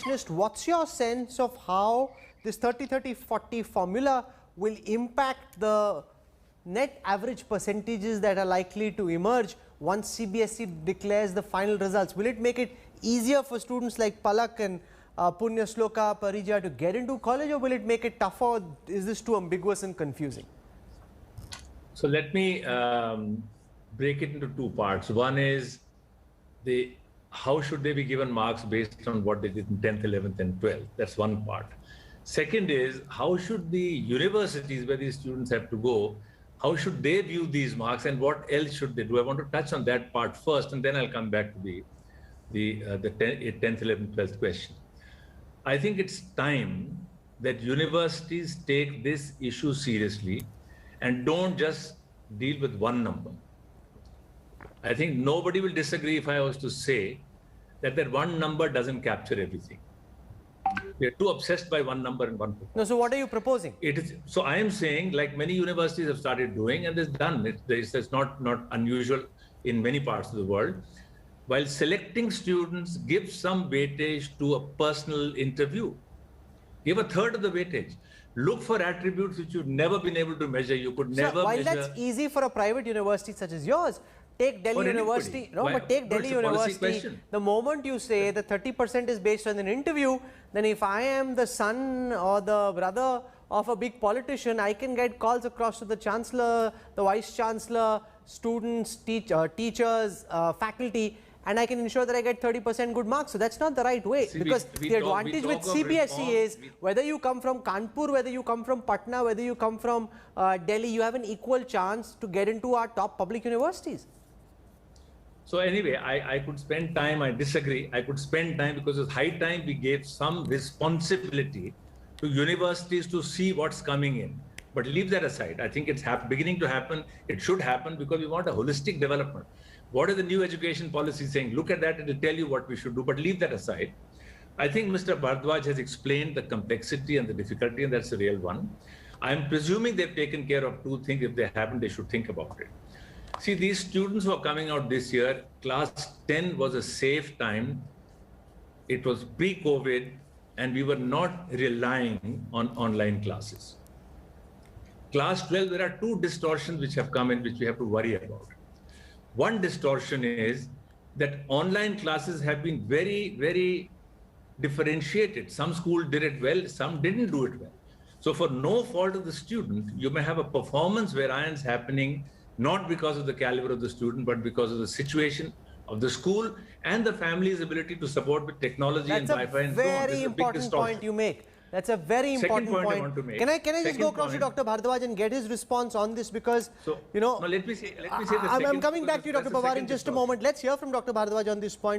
nutritionist, what's your sense of how this 30-30-40 formula will impact the net average percentages that are likely to emerge once CBSE declares the final results? Will it make it easier for students like Palak and Punya Sloka, Parija to get into college, or will it make it tougher? Is this too ambiguous and confusing? So let me break it into two parts. One is how should they be given marks based on what they did in 10th, 11th and 12th? That's one part. Second is, how should the universities where these students have to go, how should they view these marks and what else should they do? I want to touch on that part first, and then I'll come back to the 10th, 11th, 12th question. I think it's time that universities take this issue seriously and don't just deal with one number. I think nobody will disagree if I was to say that one number doesn't capture everything. We are too obsessed by one number and one book. No, so what are you proposing? So I am saying, like many universities have started doing, and it's done. It's not unusual in many parts of the world. While selecting students, give some weightage to a personal interview. Give a third of the weightage. Look for attributes which you've never been able to measure. You could never while measure. That's easy for a private university such as yours, take Delhi University. No, but take Delhi University. The moment you say that 30% is based on an interview, then if I am the son or the brother of a big politician, I can get calls across to the chancellor, the vice chancellor, students, teachers, faculty, and I can ensure that I get 30% good marks. So that's not the right way. Because the advantage with CBSE is whether you come from Kanpur, whether you come from Patna, whether you come from Delhi, you have an equal chance to get into our top public universities. So anyway, I could spend time, I disagree, I could spend time because it's high time we gave some responsibility to universities to see what's coming in. But leave that aside. I think it's beginning to happen. It should happen because we want a holistic development. What is the new education policy saying? Look at that and it'll tell you what we should do, but leave that aside. I think Mr. Bhardwaj has explained the complexity and the difficulty, and that's a real one. I'm presuming they've taken care of two things. If they haven't, they should think about it. See, these students who are coming out this year, class 10 was a safe time. It was pre-COVID, and we were not relying on online classes. Class 12, there are two distortions which have come in, which we have to worry about. One distortion is that online classes have been very, very differentiated. Some schools did it well, some didn't do it well. So for no fault of the student, you may have a performance variance happening, not because of the caliber of the student, but because of the situation of the school and the family's ability to support with technology and Wi-Fi and so on. That's a very important point you make. That's a very important point. I want to make. Can I just go across to Dr. Bhardwaj and get his response on this? Because, so, let me say the I'm coming back to you, Dr. Pawar, in just a moment. Let's hear from Dr. Bhardwaj on this point.